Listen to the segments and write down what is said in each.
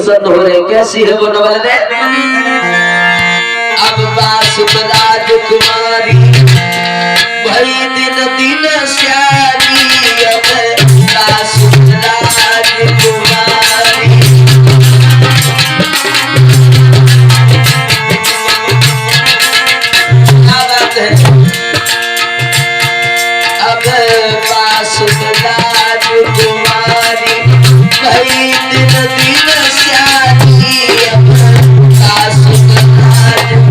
पसंद हो रहे। कैसी है वो नवल रे? अब बासुत राजकुमारी भई दिन दिन श्यारी, अब बासुत राजकुमारी। क्या बात है? अब बासुत राजकुमारी भई दिन दिन श्यारी, अब बासुत राजकुमारी।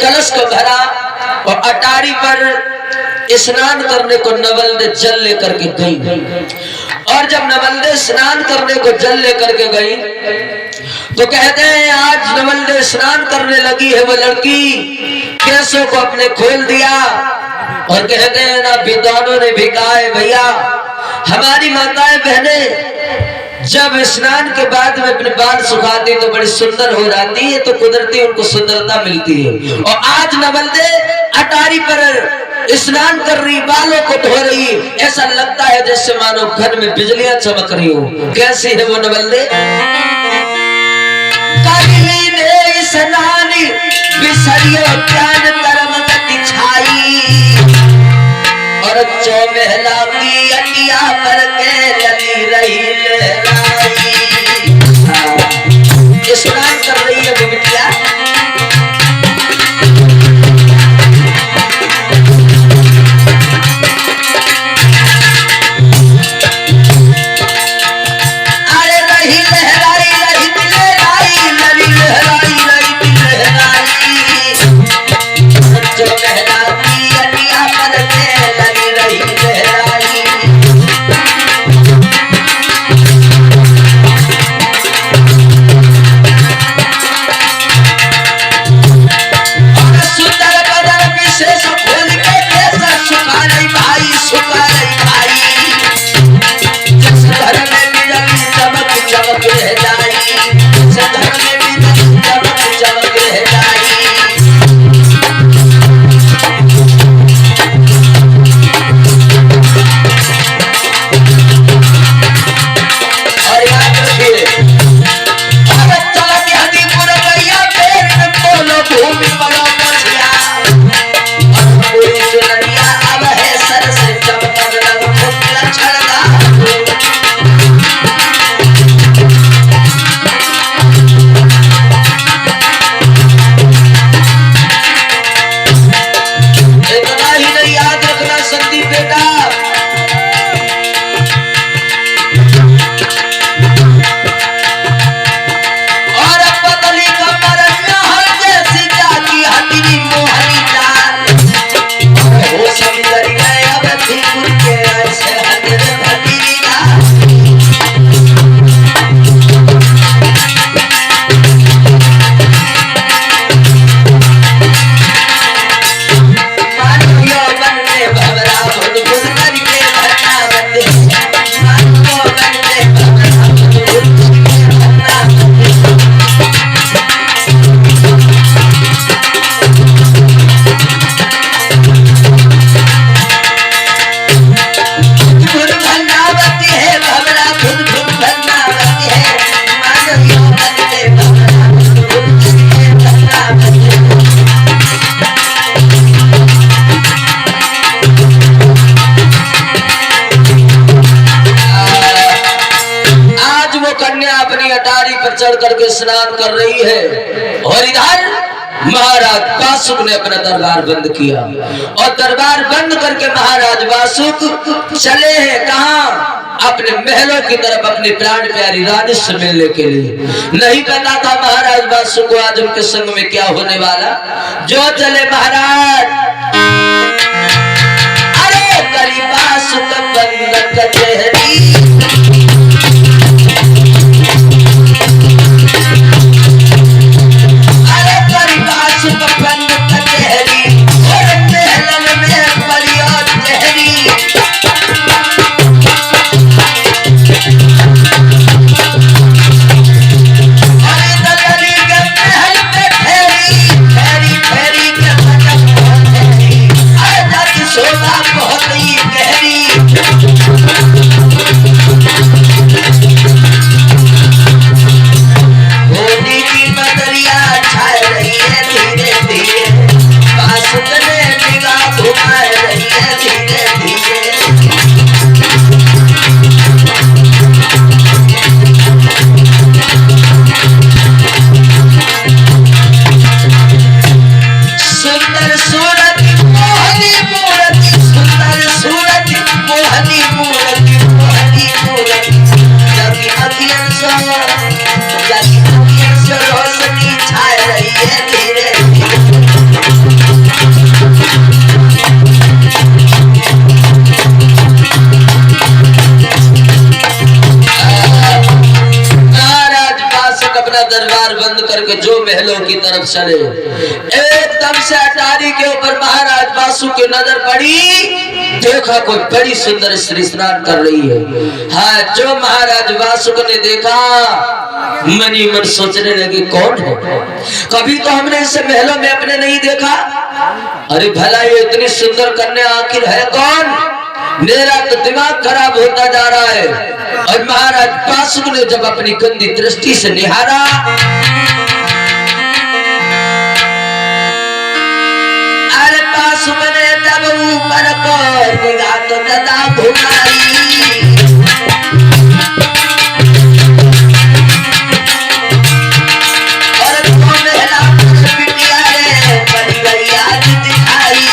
कलश को भरा और अटारी पर स्नान करने को नवल ने जल लेकर के गई। और जब नवल ने स्नान करने को जल लेकर के गई तो कहते हैं आज नवल ने स्नान करने लगी है वो लड़की, केसों को अपने खोल दिया और कहते हैं ना विद्वानों ने भी कहा है भैया हमारी माताएं बहनें जब स्नान के बाद में अपने बाल सुखाती तो बड़ी सुंदर हो जाती है, तो कुदरती उनको सुंदरता मिलती है। और आज नवल दे अटारी पर स्नान कर रही, बालों को धो रही, ऐसा लगता है जैसे मानो घर में बिजलियां चमक रही हो। कैसी है वो नवल दे? स्नान बिसरियो ज्ञान कर्म गति छाई, और चौ महला की अटिया पर के लगी रही लहराई। स्नान कर रही है वो बिटिया, अरे रही लहराई रही लहराई लरी लहराई रही लहराई, जो महला की अटिया पर के लगी रही लहराई। करके स्नान कर रही है और इधर महाराज वासुक ने अपना दरबार बंद किया और दरबार बंद करके महाराज वासुक चले हैं कहाँ? अपने महलों की तरफ अपनी प्राण प्यारी रानी से मिलने के लिए। नहीं पता था महाराज वासुक को आज उनके संग में क्या होने वाला। जो चले महाराज, अरे करी वासुक बंद कचहरी, दरबार बंद करके जो महलों की तरफ चले, एकदम से अटारी के ऊपर महाराज वासु की नजर पड़ी। देखा कोई बड़ी सुंदर स्त्री स्नान कर रही है। हाँ, जो महाराज वासुक ने देखा मन ही मन सोचने लगे कौन है? कभी तो हमने इसे महलों में अपने नहीं देखा। अरे भला ये इतनी सुंदर कन्या आखिर है कौन? मेरा तो दिमाग खराब होता जा रहा है। और महाराज वासुक ने जब अपनी गंदी दृष्टि से निहारा, अरे वासुक ने जब ऊपर को निगाह तो दादा घुमाई, और तो मेरा बिटिया रे बड़ी बड़ी आज दिखाई।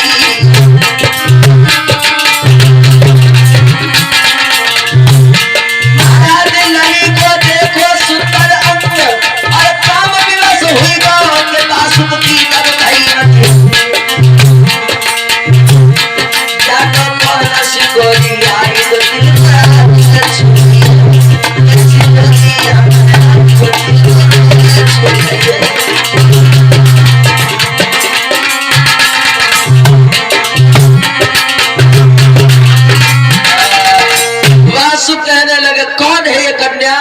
कहने लगे कौन है ये कन्या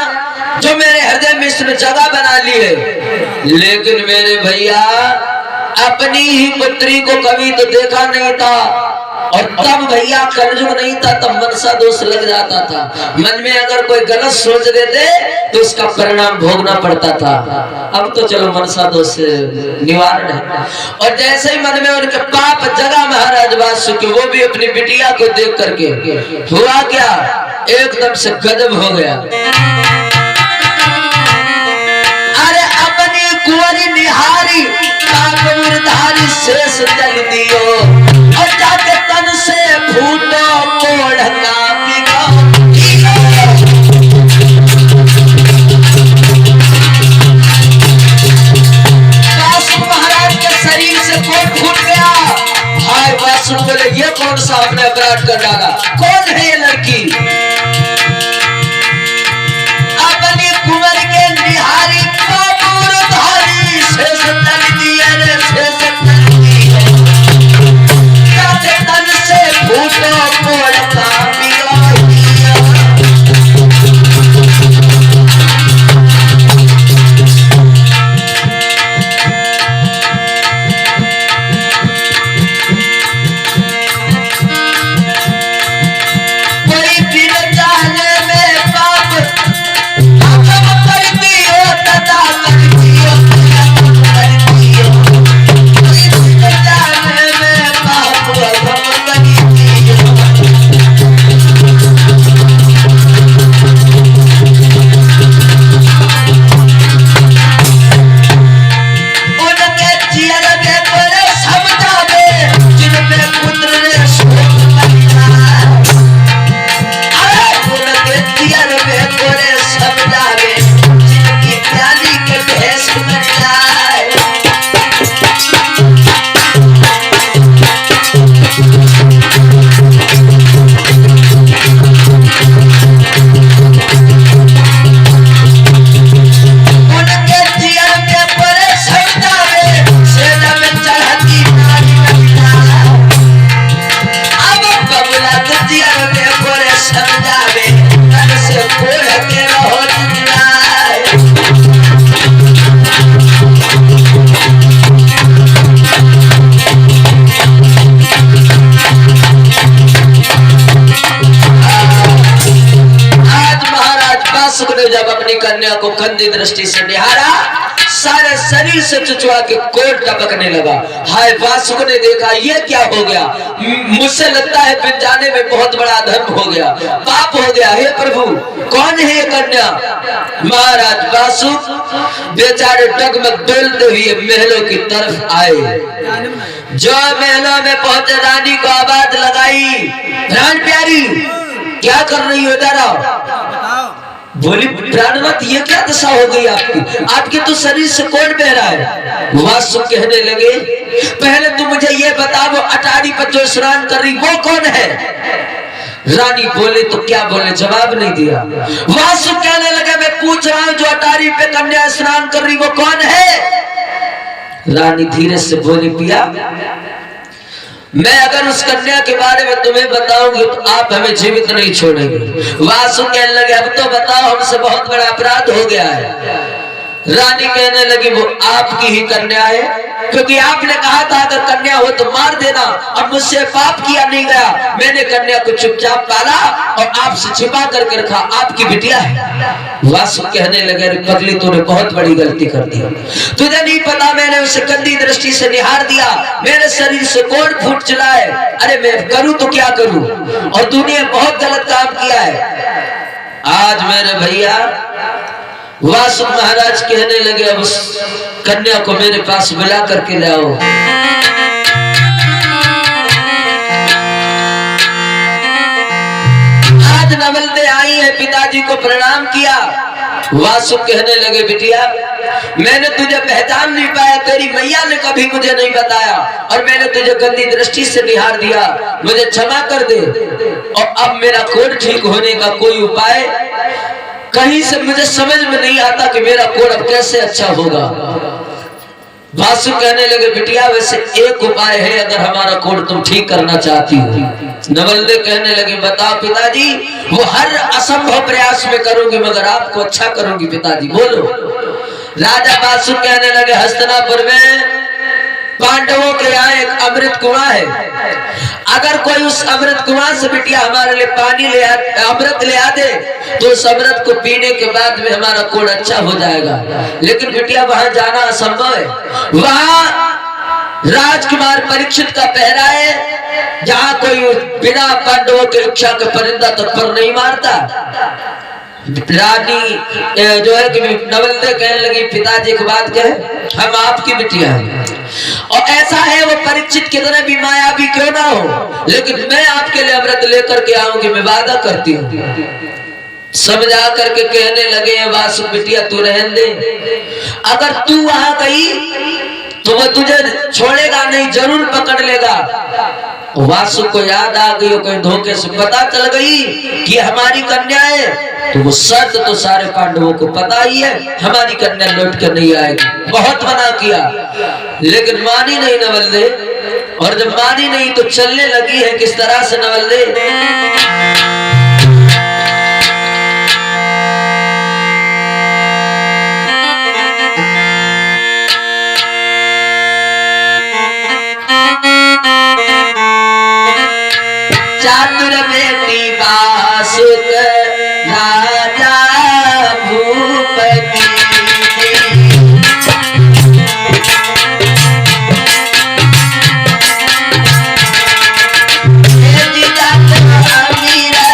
जो मेरे हृदय में इसने जगह बना ली है? लेकिन मेरे भैया अपनी ही पुत्री को कभी तो देखा नहीं था, और तब भैया कलयुग नहीं था, तब मनसा दोष लग जाता था। मन में अगर कोई गलत सोच देते तो उसका परिणाम भोगना पड़ता था। अब तो चलो मनसा दोष निवारण है। और जैसे ही मन में उनके पाप जगा महाराज वासुकी, वो भी अपनी बिटिया को देख करके हुआ क्या, एकदम से गजब हो गया। अरे अपनी कुंवरी निहारी काकूरधारी शेष जल दियो, और जाके तन से फूटो कोढ़ना पिघो। वासु महाराज के शरीर से कोढ़ फूट गया। हाय वासु बोले ये कौन सा हमने अपराध कर डाला? कौन है ये लड़की? अपनी कुंवर के निहारी काकूरधारी शेष जल दिए रे शेष जल दिए, जाके तन से फूटो कोढ़ना पिघो। जब अपनी कन्या को गंदी दृष्टि से निहारा, सारे शरीर से चुचवा के कोट टपकने लगा। हाय, वासुक ने देखा ये क्या हो गया, मुझसे लगता है बिन जाने में बहुत बड़ा धर्म हो गया, पाप हो गया। हे प्रभु, कौन है ये कन्या? महाराज वासुक बेचारे डगमग डोलते हुए महलों की तरफ आए। जो महलों में पहुंचे, रानी को आवाज लगाई, प्राण प्यारी क्या कर रही हो, इधर आओ। बोली, प्राणवत ये क्या दशा हो गई आपकी? आपके तो शरीर से कौन बह रहा है? वासु कहने लगे, पहले तू मुझे ये बता, वो अटारी पर जो स्नान कर रही वो कौन है? रानी बोले तो क्या बोले, जवाब नहीं दिया। वासु कहने लगे, मैं पूछ रहा हूं जो अटारी पे कन्या स्नान कर रही वो कौन है? रानी धीरे से बोली, पिया मैं अगर उस कन्या के बारे में तुम्हें बताऊंगी तो आप हमें जीवित नहीं छोड़ेंगे। वासु कहने लगे, अब तो बताओ, हमसे बहुत बड़ा अपराध हो गया है। रानी कहने लगी, वो आपकी ही कन्या है, क्योंकि आपने कहा था अगर कन्या हो तो मार देना, और मुझसे पाप किया नहीं गया। मैंने कन्या को चुपचाप पाला और आपसे छिपा करके रखा, आपकी बिटिया है। वासु कहने लगे, पगली तूने बहुत बड़ी गलती कर दी, तुझे नहीं पता मैंने उसे गंदी दृष्टि से निहार दिया, मेरे शरीर से कौन फूट चला है। अरे मैं करूं तो क्या करूं, और तूने बहुत गलत काम किया है। आज मेरे भैया वासु महाराज कहने लगे, अब उस कन्या को मेरे पास बुला करके ले आओ। आज नवलदे आई है, पिताजी को प्रणाम किया। वासु कहने लगे, बिटिया मैंने तुझे पहचान नहीं पाया, तेरी मैया ने कभी मुझे नहीं बताया, और मैंने तुझे गंदी दृष्टि से निहार दिया, मुझे क्षमा कर दे। और अब मेरा कोढ़ ठीक होने का कोई उपाय कहीं से मुझे समझ में नहीं आता कि मेरा कोढ़ अब कैसे अच्छा होगा। वासु कहने लगे, बिटिया वैसे एक उपाय है अगर हमारा कोढ़ तुम ठीक करना चाहती हो। नवलदे कहने लगे, बताओ पिताजी। वो हर असंभव प्रयास में करूंगी मगर आपको अच्छा करूंगी पिताजी, बोलो। राजा वासु कहने लगे, हस्तिनापुर में पांडवों के यहाँ एक अमृत कुआं है, अगर कोई उस अमृत कुआं से बिटिया हमारे लिए पानी ले अमृत ले आ दे तो उस अमृत को पीने के बाद में हमारा कोढ़ अच्छा हो जाएगा। लेकिन बिटिया वहां जाना असंभव है, वहां राजकुमार परीक्षित का पहरा है, जहां कोई बिना पांडवों के इच्छा के परिंदा तत्पर नहीं मारता। रानी जो है कि नवलदे कहने लगी, पिताजी की बात कहे, हम आपकी बिटिया हैं, और ऐसा है वो परीक्षित कितने भी मायावी क्यों ना हो, लेकिन मैं आपके लिए अमृत लेकर के आऊंगी, मैं वादा करती हूँ। समझा करके कहने लगे, वासु बिटिया तू रहने दे, अगर तू वहां गई तो वो तुझे छोड़ेगा नहीं, जरूर पकड़ लेगा। वासु को याद आ गई, कहीं धोखे से पता चल गई कि हमारी कन्या है, तो वो शर्त तो सारे पांडवों को पता ही है, हमारी कन्या लौट कर नहीं आएगी। बहुत मना किया लेकिन मानी नहीं नवलदे, और जब मानी नहीं तो चलने लगी है किस तरह से नवलदे। चातुर बेटी वासुक राजा भूपति, अमीर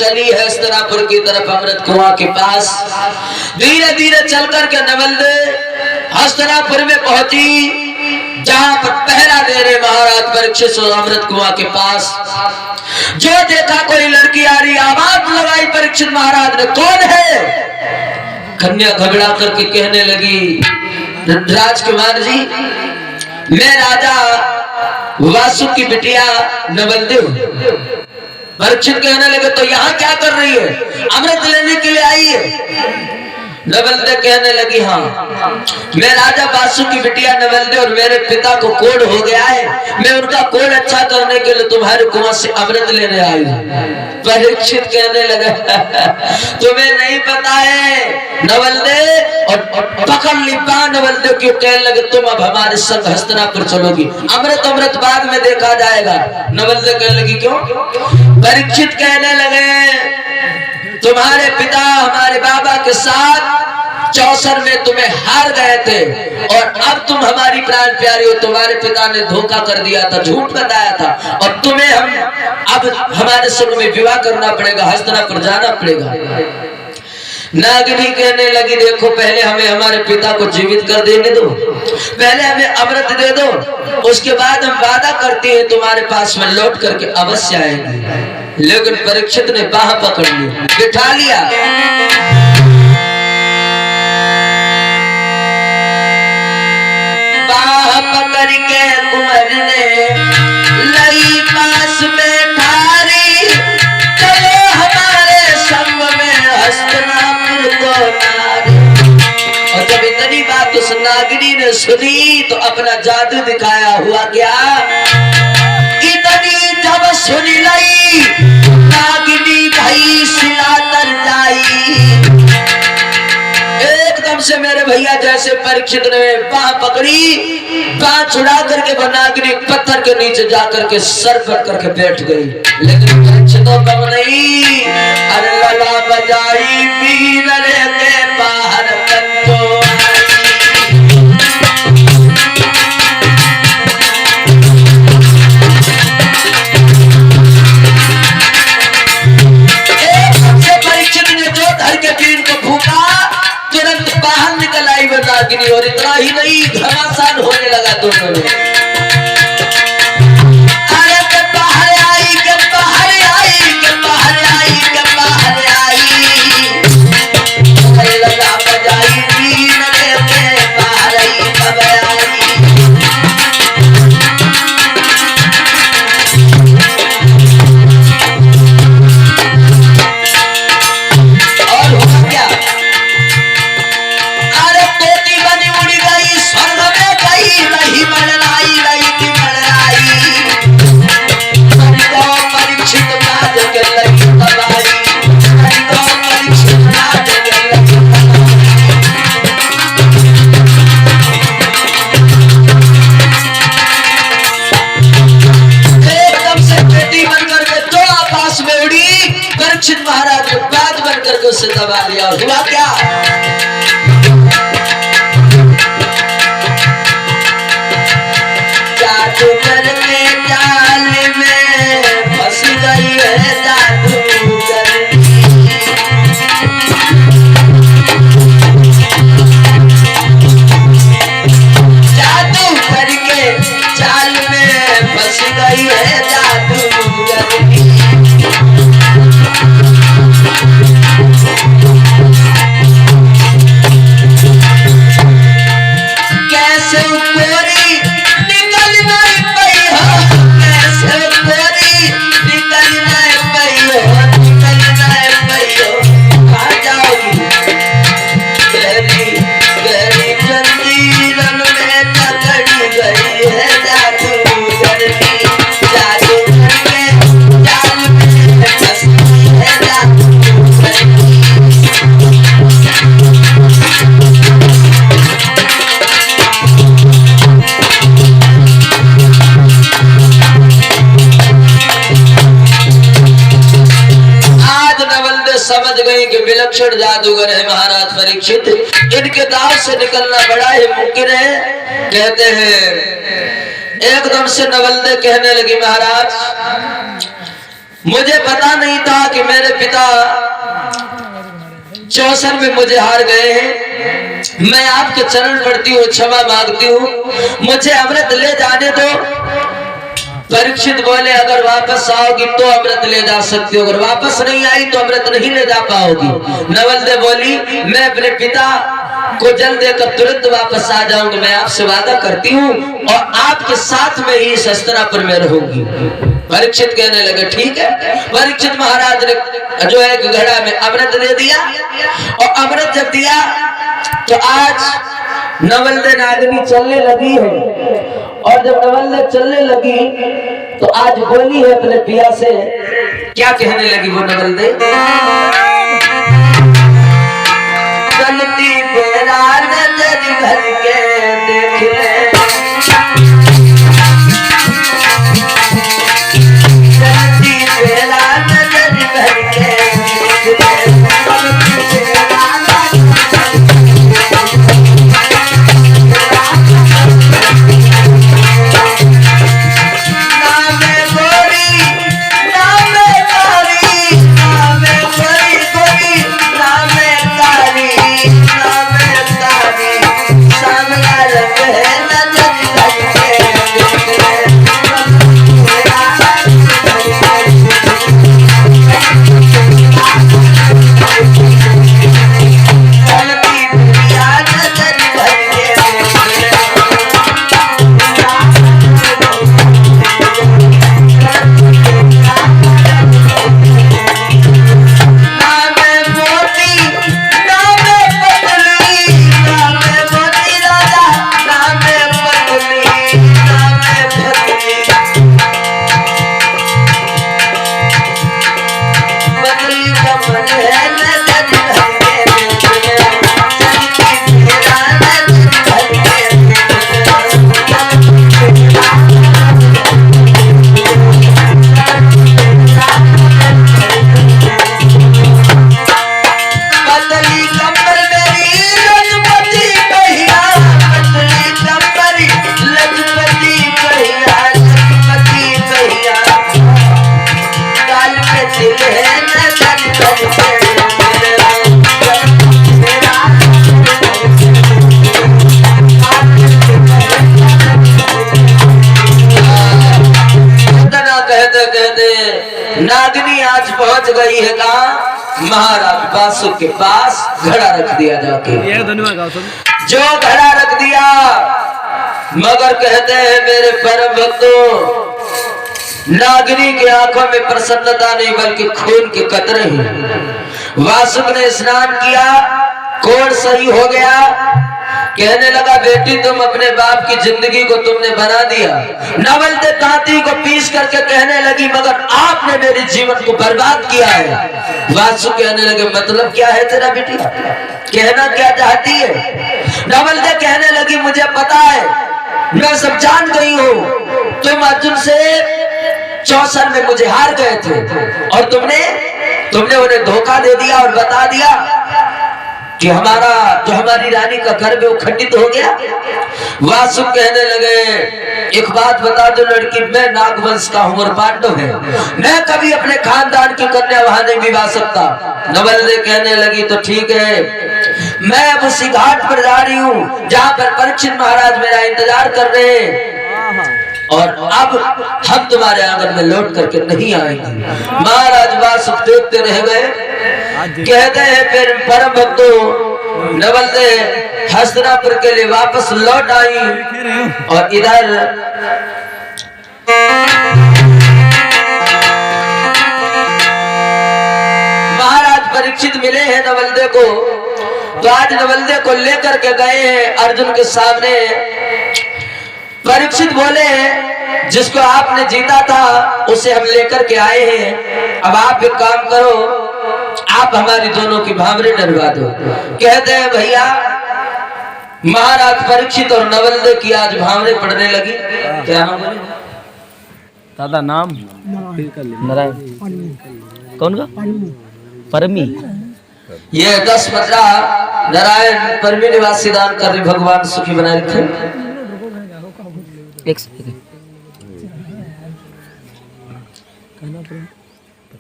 चली है हस्तिनापुर की तरफ अमृत कुआं के पास। धीरे धीरे चल करके नवलदे हस्तिनापुर में पहुंची, जहां पर पहरा दे रहे महाराज परीक्षित अमृत कुआं के पास। जो देखा कोई लड़की आ रही, आवाज लगाई परीक्षित महाराज ने, कौन है? कन्या घबरा करके कहने लगी, राजकुमार जी, मैं राजा वासु की बिटिया नवलदे हूं। परीक्षित कहने लगे, तो यहाँ क्या कर रही है? अमृत लेने के लिए आई है। नवलदे कहने लगी, हाँ, मैं राजा वासु की बिटिया नवलदे और मेरे पिता को कोढ़ हो गया है, मैं उनका कोढ़ अच्छा करने के लिए तुम्हारे कुआं से अमृत लेने आई हूं। परीक्षित कहने लगा, तुम्हें नहीं पता है नवलदे, और पकड़ ली पा नवलदे क्यों। कहने लगे, तुम अब हमारे संग हस्तिनापुर चलोगी, अमृत बाद में देखा जाएगा। नवलदे कहने लगी, क्यों? परीक्षित कहने लगे, तुम्हारे पिता हमारे बाबा के साथ चौसर में तुम्हें हार गए थे, और अब तुम हमारी प्राण प्यारी हो। तुम्हारे पिता ने धोखा कर दिया था, झूठ बताया था, और तुम्हें अब हमारे संग में विवाह करना पड़ेगा, हस्तिनापुर जाना पड़ेगा। नागिनी कहने लगी, देखो, पहले हमें हमारे पिता को जीवित कर देने दो, पहले हमें अमृत दे दो, उसके बाद हम वादा करते हैं तुम्हारे पास में लौट करके अवश्य आएंगे। लेकिन परीक्षित ने बाह पकड़ ली, बिठा लिया। बाह पकड़ के कुंवर ने लई पास में ठारी, चलो हमारे संग में हस्तिनापुर को नारी। और जब इतनी बात उस नागिनी ने सुनी तो अपना जादू दिखाया। हुआ क्या? इतनी जब सुनी लई नागिनी भाई सिला तर जाई, एकदम से मेरे भैया जैसे परीक्षित ने बाह पकड़ी, बाह छुड़ा करके वो नागिनी पत्थर के नीचे जाकर के सर पर करके बैठ गई। लेकिन परीक्षितों कम नहीं, अरे लला बजाई वीर के बाहर तत्तो नागिनी, और इतना ही नहीं, घमासान होने लगा दोनों में। अरे के बाहर आई, के बाहर आई, के बाहर आई, के बाहर आई, लगा बजाई वीर के बाहर आई, कब आई। और हुआ क्या? रही मड़लाई, रही की मड़लाई, परीक्षित राज के लगी तबाही, परीक्षित राज के लगी एकदम से बेटी बनकर के दो आकाश में उड़ी। परीक्षित महाराज ने बाज बनकर के उसे दबा लिया। और हुआ क्या? करके जाल में फंस गई है जादूगर, जादू करके जाल में फंस गई है जादूगर। कैसे कोरी निकल नहीं पई हो, कैसे कोरी निकल नहीं पई हो, निकल नहीं पई हो, कहाँ जाओगी? गहरी गहरी जंजीरन में पकड़ी गई है जादूगर की, जादूगर के जाल में फंस गई है जादूगर की। समझ गई कि विलक्षण जादूगर है महाराज परीक्षित, इनके दाव से निकलना बड़ा ही मुमकिन है। कहते हैं एकदम से नवलदे कहने लगी, महाराज मुझे पता नहीं था कि मेरे पिता चौसर में मुझे हार गए हैं। मैं आपके चरण पड़ती हूँ, क्षमा मांगती हूँ, मुझे अमृत ले जाने दो। परीक्षित बोले अगर वापस आओगी तो अमृत ले जा सकती हो, अगर वापस नहीं आई तो अमृत नहीं ले जा पाओगी। नवलदे बोली मैं अपने पिता को जल देकर तुरंत वापस आ जाऊंगी, मैं आपसे वादा करती हूँ और आपके साथ में ही इस हस्तिनापुर में रहूंगी। परीक्षित कहने लगे ठीक है। परीक्षित महाराज ने जो है एक घड़ा में अमृत दे दिया और अमृत जब दिया तो आज नवलदे नागनी चलने लगी है। और जब नवलदे चलने लगी तो आज बोली है अपने पिया से, क्या कहने लगी वो नवलदे? चलती बेरा नजर भर के देख ले, चलती बेरा नजर भर के देख ले, नागनी आज पहुंच गई है कहाँ? महाराज बासुक के पास घड़ा रख दिया जाके। जो घड़ा रख दिया मगर कहते हैं मेरे परम भक्तों, नागनी की आंखों में प्रसन्नता नहीं बल्कि खून के कतरे हैं। वासुक ने स्नान किया, कोढ़ सही हो गया, कहने लगा बेटी तुम अपने बाप की जिंदगी को तुमने बना दिया। नवलदे तांती को पीस करके कहने लगी मगर आपने मेरे जीवन को बर्बाद किया है। वासु कहने लगे मतलब क्या है तेरा बेटी, कहना क्या चाहती है? नवलदे कहने लगी मुझे पता है, मैं सब जान गई हूँ, तुम अर्जुन से चौसर में मुझे हार गए थे और तुमने उन्हें धोखा दे दिया और बता दिया कि हमारी रानी का गर्भ वो खंडित हो गया। वासु कहने लगे एक बात बता दो लड़की, मैं नागवंश का हूं और पांडव है, मैं कभी अपने खानदान की कन्या वहां नहीं विवाह सकता। नवलदे कहने लगी तो ठीक है, मैं अब उसी घाट पर जा रही हूँ जहां पर परीक्षित महाराज मेरा इंतजार कर रहे हैं और अब हम तुम्हारे आंगन में लौट करके नहीं आएंगे। महाराज वासु देखते रह गए। कहते हैं फिर परम भक्तों नवलदे हस्तिनापुर के लिए वापस लौट आई और इधर महाराज परीक्षित मिले हैं नवलदे को, तो आज नवलदे को लेकर के गए हैं अर्जुन के सामने। परीक्षित बोले जिसको आपने जीता था उसे हम लेकर के आए हैं, अब आप एक काम करो, आप हमारी दोनों की भावरे डरवा दो। कहते हैं भैया महाराज परीक्षित और नवलदे की आज भावरे पड़ने लगी। क्या नाम बोले दादा? नाम नारायण। कौन का? परमी। ये 10-15 नारायण परमी निवासी दान कर रहे, भगवान सुखी बनाए रखे। एक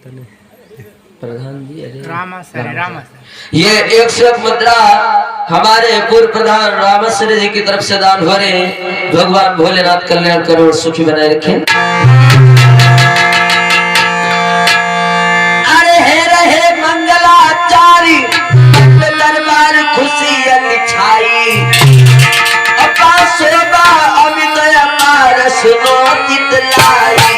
प्रधान जी अरे ये 101 मुद्रा हमारे पूर्व प्रधान रामश्री जी की तरफ से दान हो रहे हैं। भगवान भोलेनाथ कल्याण करो और सुखी बनाए रखें। अरे हे रहे मंगलाचारी दरबार खुशी छाई अपा शोभा अमित अपार सुनो चितलाई।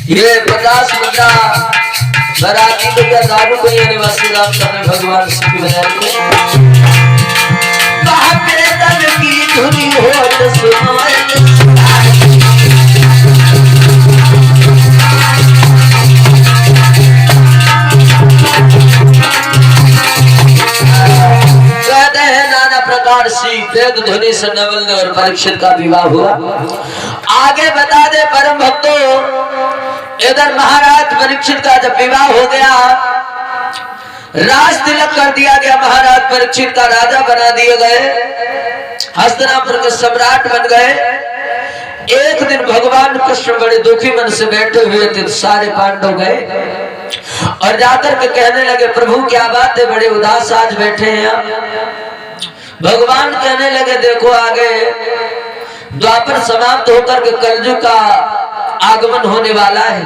ये 50 मुद्रा बराती भैया दारू को ये निवासी राम करने भगवान सुखी बनाए रखे। की धुनी हो तो सुनाए नाना प्रकार से वेद ध्वनि से नवल और परीक्षित का विवाह हुआ। आगे बता दे परम भक्तों, इधर महाराज परीक्षित का जब विवाह हो गया, राज तिलक कर दिया गया, महाराज परीक्षित का राजा बना दिए गए, हस्तिनापुर के सम्राट बन गए। एक दिन भगवान कृष्ण बड़े दुखी मन से बैठे हुए थे, सारे पांडव गए और जाकर के कहने लगे प्रभु क्या बात है, बड़े उदास आज बैठे हैं। भगवान कहने लगे देखो आगे द्वापर समाप्त होकर के कलयुग का आगमन होने वाला है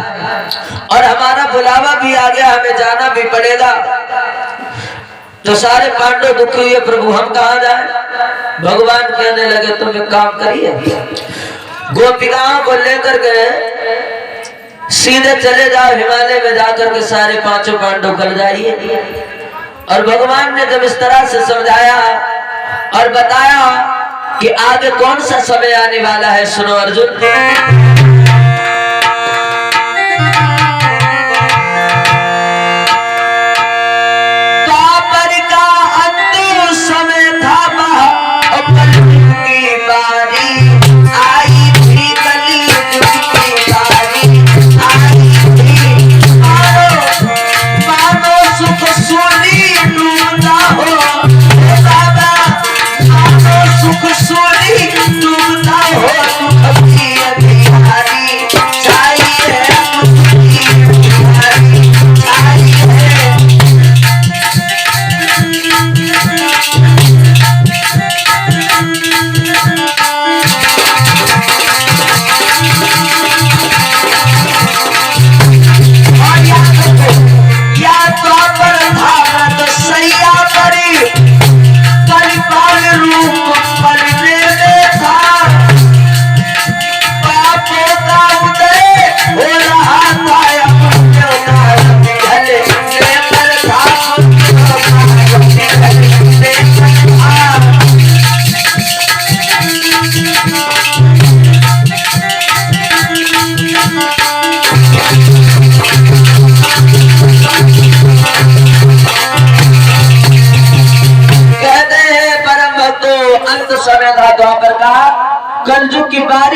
और हमारा बुलावा भी आ गया, हमें जाना भी पड़ेगा। तो सारे पांडव दुखी हुए प्रभु हम कहाँ जाए। भगवान कहने लगे तुम एक काम करिए, गोपिकाओं को लेकर के सीधे चले जाओ हिमालय में, जाकर के सारे पांचों पांडव कर जाइए। और भगवान ने जब इस तरह से समझाया और बताया कि आगे कौन सा समय आने वाला है, सुनो अर्जुन। द्वापर का अंतिम समय था, कलयुग की बारी आई थी, कलयुग की बारी आई थी। मानो सुख सुनी डूबना हो बाबा, मानो सुख सुनी डूबना हो, दुख की अधिकारी चाहिए, दुख की अधिकारी चाहिए। समय था द्वापर का, कलयुग की बारी